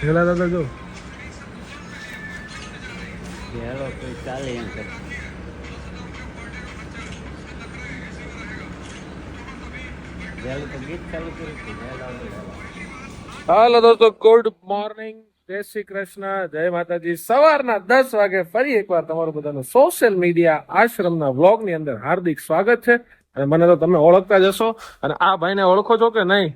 પેલા દાદા જો હેલો કોઈ ચાલે એમ કરે. હેલો તો ગીત ચાલુ કર્યું છે. હાલો દોસ્તો, ગુડ મોર્નિંગ, જય શ્રી કૃષ્ણ, જય માતાજી. સવારના 10 વાગે ફરી એકવાર તમારું બધાનું સોશિયલ મીડિયા આશ્રમના વ્લોગ ની અંદર હાર્દિક સ્વાગત છે. અને મને તો તમે ઓળખતા જશો, અને આ ભાઈને ઓળખો છો કે નહીં?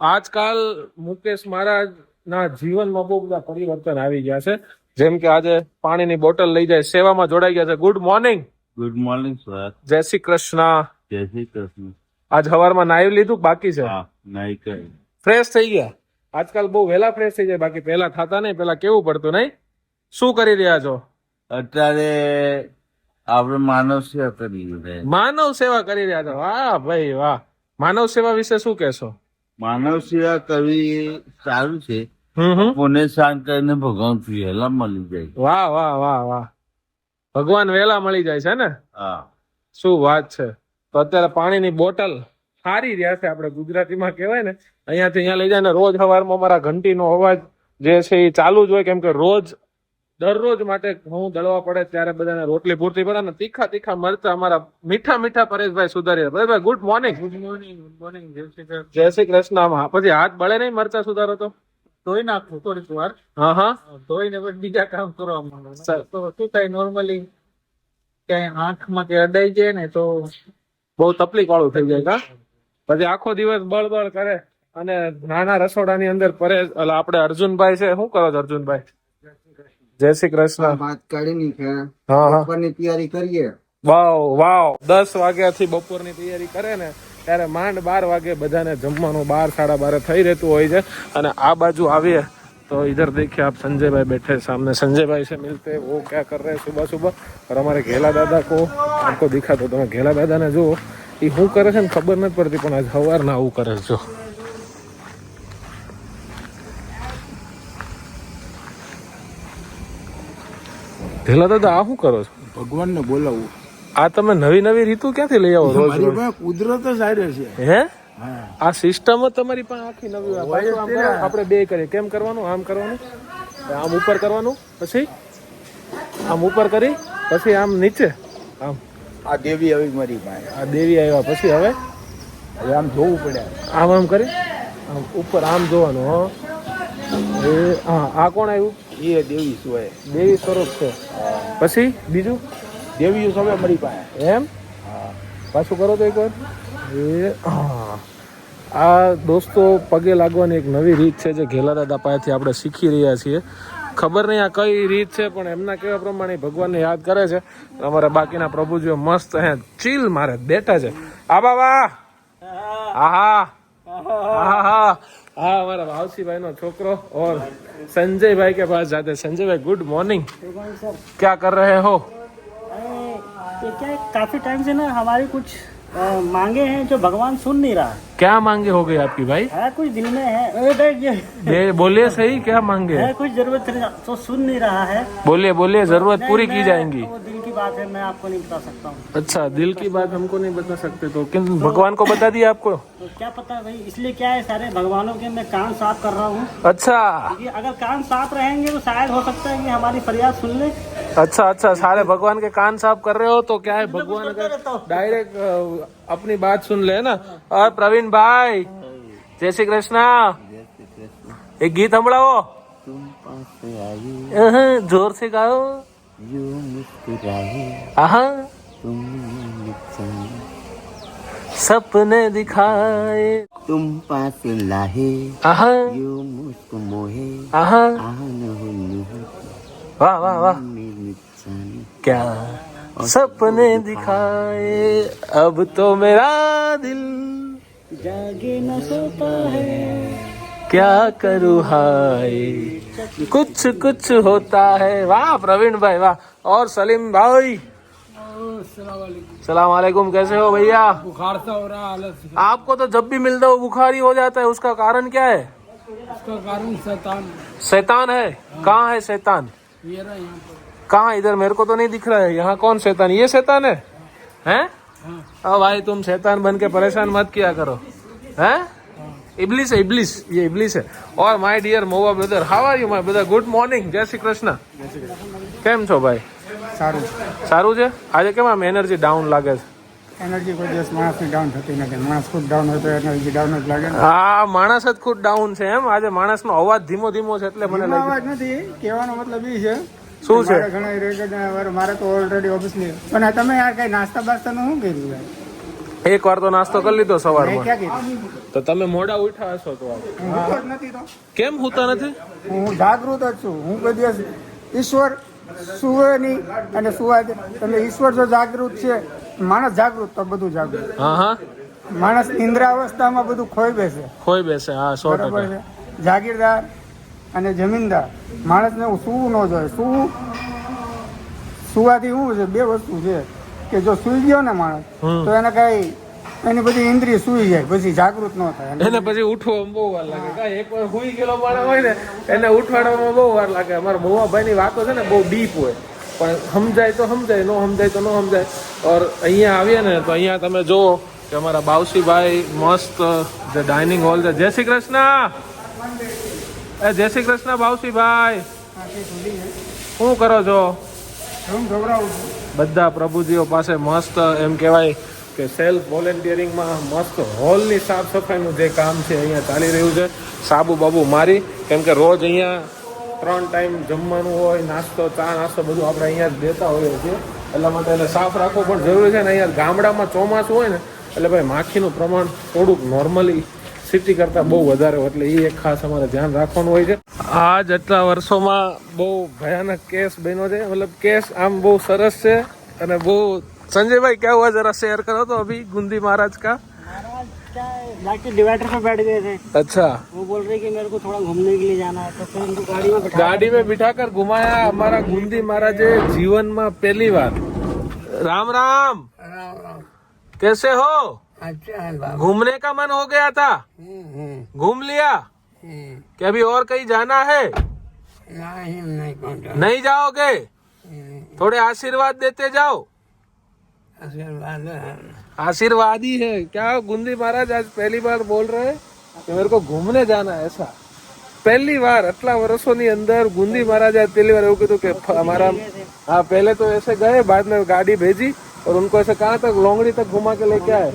આજકાલ મુકેશ મહારાજ ના જીવનમાં બહુ બધા પરિવર્તન આવી ગયા છે. જેમ કે આજે પાણીની બોટલ લઈ જાય, સેવામાં જોડાઈ ગયા છે. Good morning. Good morning sir. જય શ્રી કૃષ્ણ. જય શ્રી કૃષ્ણ. આજ સવારમાં નાઈ લીધું બાકી છે? હા, નાઈ કરી. ફ્રેશ થઈ ગયા? આજકાલ બહુ વહેલા ફ્રેશ થઈ જાય, બાકી પહેલા થતા નહીં. પહેલા કેવું પડતું નહીં? શું કરી રહ્યા છો અત્યારે? આપણે માનવ સેવા કરી રહ્યા. માનવ સેવા કરી રહ્યા છો? વાહ ભાઈ વાહ. માનવ સેવા વિશે શું કહેશો? માનવ સેવા કરવી સારું છે. પુણ્ય શાંત કરીને ભગવાન વહેલા મળી જાય. વાહ વાહ વાહ વાહ. ભગવાન વહેલા મળી જાય છે ને? હા, શું વાત છે. તો અત્યારે પાણીની બોટલ હારી રહ્યા છે, આપણે ગુજરાતીમાં કહેવાય ને, અહીંયાથી અહીંયા લઈ જાય ને રોજ સવારમાં મારા ઘંટીનો અવાજ જે છે એ ચાલુ જ હોય. કેમ કે રોજ દરરોજ માટે ઘઉં દળવા પડે, ત્યારે બધાને રોટલી પૂરતી પડે ને તીખા તીખા મરચા અમારા મીઠા મીઠા પરેશભાઈ સુધારી. પરેશભાઈ good morning. Good morning. Good morning. જય શ્રી કૃષ્ણ. પછી હાથ બળે નહીં મરચા સુધારો તો? ધોઈ નાખવું થોડીક વાર. હા હા. ધોઈને પછી બીજા કામ કરવા માંડો. તો શું થાય, નોર્મલી ક્યાંય આંખમાં કે અડાઈ જાય ને તો બહુ તકલીફ વાળું થઈ જાય. કા પછી આખો દિવસ બળબળ કરે. અને નાના રસોડાની અંદર પરેશ, એટલે આપણે અર્જુનભાઈ છે. શું કરો છો અર્જુનભાઈ? જય શ્રી કૃષ્ણ. ભાત કાઢી નીકળે, હા હા. બપોરની તૈયારી કરીએ. વાવ વાવ. 10 વાગ્યાથી બપોરની તૈયારી કરે ને ત્યારે માંડ 12 વાગે બધાને જમવાનું 12 સાડા 12 થઈ રહેતું હોય છે. અને આ બાજુ આવીએ तो इधर देखिए आप संजय भाई बैठे सामने. संजय भाई से मिलते वो क्या कर रहे हैं सुबह सुबह. और हमारे घेला दादा को आपको दिखा दो. તમે ઘેલા દાદા ને જો એ શું કરે છે ને ખબર નથી પડતી, પણ આજ સવારના આવું કરે છે. જો ઘેલા દાદા આ શું કરો છો? ભગવાન ને બોલાવવું. આ તમે નવી નવી રીતુ ક્યાંથી લઈ આવો રોજ રોજ? કુદરત જ આરે છે. હે આ સિસ્ટમ જ તમારી પાસે આખી નવી હોય. પાછું આમ કરો, આપણે બે કરીએ. કેમ કરવાનું? આમ કરવાનું, આમ ઉપર કરવાનું, પછી આમ ઉપર કરી, પછી આમ નીચે, આમ. આ દેવી આવી મારી પાસે. આ દેવી આવ્યા પછી હવે આમ જોવું પડે. આમ આમ કરી, આમ ઉપર આમ જોવાનું. એ હા. આ કોણ આવ્યું? એ દેવી શું દેવી સ્વરૂપ છે. પછી બીજું દેવી સવે મારી પાસે. એમ પાછું કરો તો એકવાર. એ હા. આ દોસ્તો પગે લાગવાની એક નવી રીત છે જે ઘેલા દાદા પાસેથી આપણે શીખી રહ્યા છીએ. ખબર નહીં આ કઈ રીત છે, પણ એમના કહેવા પ્રમાણે ભગવાનને યાદ કરે છે. અમારા બાકીના પ્રભુજીઓ મસ્ત અહીંયા ચીલ મારે બેઠા છે. આ બાબા હા હા હા હા હા. हमारा भावसी भाई नो छोकरो और संजय भाई के पास जाते. संजय भाई गुड मॉर्निंग. क्या कर रहे हो? ये क्या है, काफी टाइम से ना हमारी कुछ मांगे हैं जो भगवान सुन नहीं रहा है। क्या मांगे हो गई आपकी भाई? है कुछ दिल में है, ये बोलिए सही, क्या मांगे है कुछ जरूरत तो सुन नहीं रहा है। बोलिए बोलिए, जरूरत नहीं, पूरी की मैं- जाएंगी. वो दिल की बात है, मैं आपको नहीं बता सकता हूँ। अच्छा, दिल की बात हमको नहीं बता सकते तो किन भगवान को बता दिया आपको? तो क्या पता भाई, इसलिए क्या है, सारे भगवानों के मैं कान साफ कर रहा हूँ। अच्छा क्योंकि अगर कान साफ रहेंगे तो शायद हो सकता है कि हमारी फरियाद सुन ले। अच्छा अच्छा. सारे भगवान के कान साफ कर रहे हो तो क्या है, भगवान अगर डायरेक्ट अपनी बात सुन ले ना. और प्रवीण भाई जय श्री कृष्ण. एक गीत संभળાવો. तुम पास आई, जोर से गाओ. यूं मुस्कुराए, आहा. तुमने जाने, सपने दिखाए. तुम पास लाहे, आहा यूं मुस्को मोहे, आहा. आन हुनु वाह वाह वाह. मेरे जाने. क्या सपने दिखाए, अब तो मेरा दिल जागे न सोता है, क्या करूँ हाय, कुछ कुछ होता है. वाह प्रवीण भाई वाह. और सलीम भाई सलाम वालेकुम. कैसे हो भैया? बुखार सा हो रहा है. आपको तो जब भी मिलता हो बुखार ही हो जाता है. उसका कारण क्या है? उसका कारण शैतान. शैतान है. कहाँ है शैतान? ये रहा यहाँ पर. कहाँ? इधर मेरे को तो नहीं दिख रहा है. यहाँ कौन शैतान? ये शैतान है? हैं? अब भाई तुम शैतान बन के परेशान मत किया करो. हैं? इब्लिस है इब्लिस, ये इब्लिस है. और माय डियर मोवा brother, how are you my brother? Good morning, જય શ્રી કૃષ્ણ. કેમ છો ભાઈ? સારું સારું છે. આજે કેમ આમ એનર્જી ડાઉન લાગે છે? એનર્જી કોઈ દિવસ માણસની ડાઉન થતી નથી. માણસ ખુદ ડાઉન હોય તો એનર્જી ડાઉન જ લાગે ને. હા, માણસ જ ખુદ ડાઉન છે એમ. આજે માણસનો અવાજ ધીમો ધીમો છે એટલે મને એમાં લાગ્યું. અવાજ નથી, કહેવાનો મતલબ એ છે શું છે? મારે ઘણા રેગ્યુલર મારે તો ઓલરેડી ઓબ્વિયસલી. પણ તમે યાર કઈ નાસ્તા બાસ્તાનું શું કર્યું યાર? એક વાર તો નાસ્તો કરી લીધો મેં સવારમાં. ક્યાં કીધું? તો તમે મોડા ઉઠ્યા હશો તો આજે. હું હોતો જ નથી તો. કેમ હોતા નથી? હું જાગૃત જ છું. હું કોઈ દિવસ ઈશ્વર સુવે નહીં અને સુવા દે. તમે ઈશ્વર જો જાગૃત છે, માણસ જાગૃત તો બધું જાગૃત. હા હા, માણસ નિંદ્રા અવસ્થામાં બધું ખોઈ બેસે. ખોઈ બેસે. હા, 100%. બરાબર છે. જાગીરદાર અને જમીનદાર માણસને સૂવું ન જોઈએ. સુવાથી શું છે? બે વસ્તુ છે કે જો સૂઈ ગયો ને માણસ તો એને કઈ એની બધી ઇન્દ્રિય સૂઈ જાય, પછી જાગૃત ન થાય. એને પછી ઉઠવામાં બહુ વાર લાગે. કાંઈ એક વાર હુઈ ગયેલો માણસ હોય ને એને ઉઠાડવામાં બહુ વાર લાગે. અમારા મોવાભાઈની વાતો છે ને બહુ ડીપ હોય, પણ સમજાય તો સમજાય, ન સમજાય તો ન સમજાય. ઓર અહીંયા આવીએ ને તો અહીંયા તમે જુઓ કે અમારા બાવસીભાઈ મસ્ત જે ડાઇનિંગ હોલ છે. જય શ્રી કૃષ્ણ. જય શ્રી કૃષ્ણ બાવસીભાઈ, શું કરો છો? હું ગભરાવું છું. બધા પ્રભુજીઓ પાસે મસ્ત એમ કહેવાય કે સેલ્ફ વોલેન્ટિયરિંગમાં મસ્ત હોલની સાફ સફાઈનું જે કામ છે અહીંયા ચાલી રહ્યું છે. સાબુ બાબુ મારી, કેમ કે રોજ અહીંયા 3 ટાઈમ જમવાનું હોય, નાસ્તો, ચા નાસ્તો બધું આપણે અહીંયા જ દેતા હોઈએ છીએ. એટલા માટે એને સાફ રાખવો પણ જરૂરી છે ને. અહીંયા ગામડામાં ચોમાસું હોય ને એટલે ભાઈ માખીનું પ્રમાણ થોડુંક નોર્મલી સિટી કરતાં બહુ વધારે હોય, એટલે એ એક ખાસ અમારે ધ્યાન રાખવાનું હોય છે. આ જેટલા વર્ષોમાં બહુ ભયાનક કેસ બન્યો છે. મતલબ કેસ આમ બહુ સરસ છે અને બહુ. संजय भाई क्या हुआ, जरा शेयर करो तो. अभी गुंदी महाराज का जाके डिवाइडर पे बैठ गए थे. अच्छा, वो बोल रहे कि मेरे को थोड़ा घूमने के लिए जाना है, तो फिर उनको गाड़ी में बिठाकर घुमाया. हमारा गुंदी महाराजे जीवन में पहली बार. राम राम, कैसे हो? घूमने का मन हो गया था, घूम लिया कि अभी और कहीं जाना है? नहीं जाओगे? थोड़े आशीर्वाद देते जाओ. आशीर्वाद ही है क्या? गुंदी महाराज आज पहली बार बोल रहे हैं कि मेरे को घूमने जाना है. ऐसा पहली बार आटला वर्षों अंदर गुंदी महाराज आज पहली बार એવું કીધું કે हमारा. हाँ, पहले तो ऐसे गए, बाद में गाड़ी भेजी और उनको ऐसे कहाँ तक, लोंगड़ी तक घुमा के लेके आए.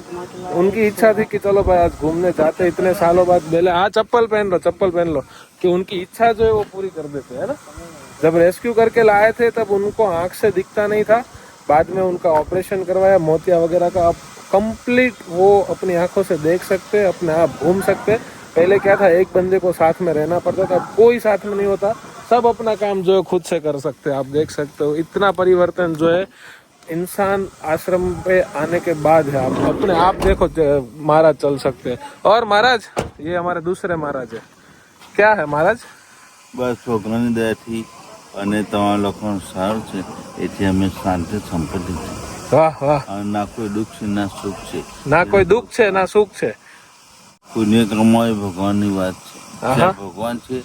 उनकी इच्छा थी कि चलो भाई आज घूमने जाते, इतने सालों बाद. पहले हाँ, चप्पल पहन लो कि उनकी इच्छा जो है वो पूरी कर देते है ना. जब रेस्क्यू करके लाए थे तब उनको आंख से दिखता नहीं था. बाद में उनका ऑपरेशन करवाया, मोतिया वगैरह का. अब कंप्लीट वो अपनी आंखों से देख सकते हैं, अपने आप घूम सकते हैं. पहले क्या था, एक बंदे को साथ में रहना पड़ता था. अब कोई साथ में नहीं होता, सब अपना काम जो है खुद से कर सकते हैं. आप देख सकते हो इतना परिवर्तन जो है इंसान आश्रम पे आने के बाद है. आप अपने आप देखो महाराज चल सकते हैं. और महाराज, ये हमारे दूसरे महाराज है. क्या है महाराज? બસ છોકરાની દયાથી અને તમારા લોકોનું સારું છે એથી અમે શાંતિ સંપત્તિ છે. વાહ વાહ. અને ના કોઈ દુઃખ છે ના સુખ છે. ના કોઈ દુઃખ છે ના સુખ છે. પુણ્ય કર્મ એ ભગવાનની વાત છે. આહા. જ્યાં ભગવાન છે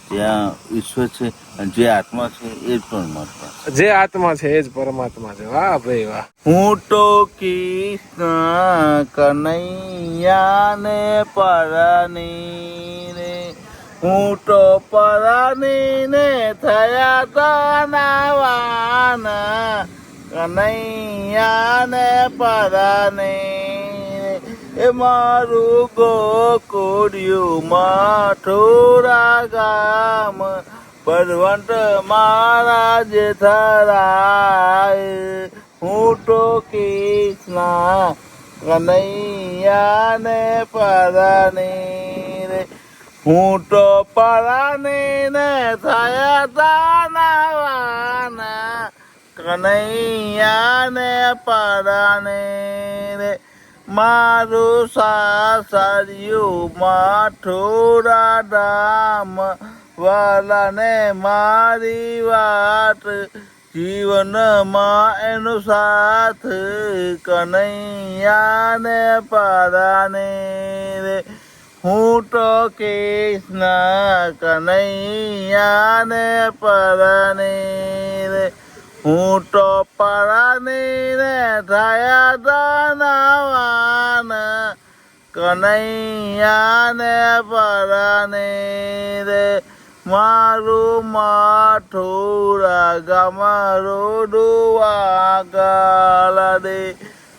ત્યાં ઈશ્વર છે અને જે આત્મા છે એ જ પરમાત્મા છે. જે આત્મા છે એ જ પરમાત્મા છે. વાહ ભાઈ વાહ. હું તો કૃષ્ણ કનૈયાને પરાની રે, હું તો પરાની ને થયા તનાવાન, કનૈયાને પરાની એ મારું ગોકુળિયું મથુરા ગામ, બળવંત મારા જેઠારાય. હું તો કૃષ્ણ કનૈયાને પરાની રે, હું તો પરાની ને થયા તનાવાન, કનૈયાને પરાની રે. મારું સાસરિયું મથુરા ધામ, વાલાને મારી વાત, જીવનમાં એનો સાથ, કનૈયાને પરાને રે. હું તો કૃષ્ણ કનૈયાને પરાને રે, હું તો પરાની ને થયા તનાવાન, કનૈયા ને પરાને રે મારું માઠું રાગમારું ડુવા ગાલ દે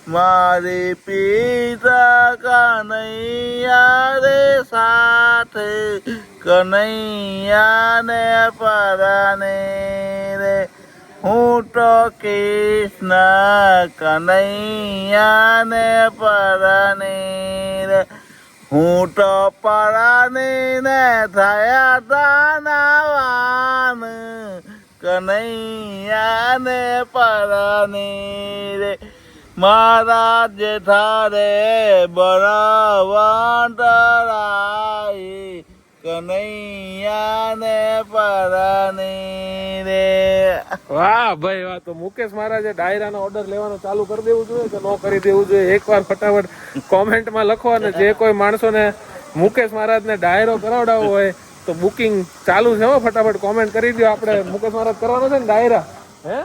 મારી પિતા કનૈયા રે સાથે કનૈયા ને પરાને રે હું તો કૃષ્ણ કનૈયા ને પરાને રે હું તો પરાને ને થયા દાનવાન કનૈયા ને પરાને રે મારા જેઠા રે બળવંતરાય કનૈયા ને પરાને રે. વાહ ભાઈ વાહ. તો મુકેશ મહારાજે ડાયરાનો ઓર્ડર લેવાનો ચાલુ કરી દેવું જોઈએ કે ન કરી દેવું જોઈએ? એકવાર ફટાફટ કોમેન્ટમાં લખો. અને જે કોઈ માણસોને મુકેશ મહારાજને ડાયરો કરાવડાવવો હોય તો બુકિંગ ચાલુ છે હો. ફટાફટ કોમેન્ટ કરી દો. આપણે મુકેશ મહારાજ કરવાનો છે ને ડાયરા? હે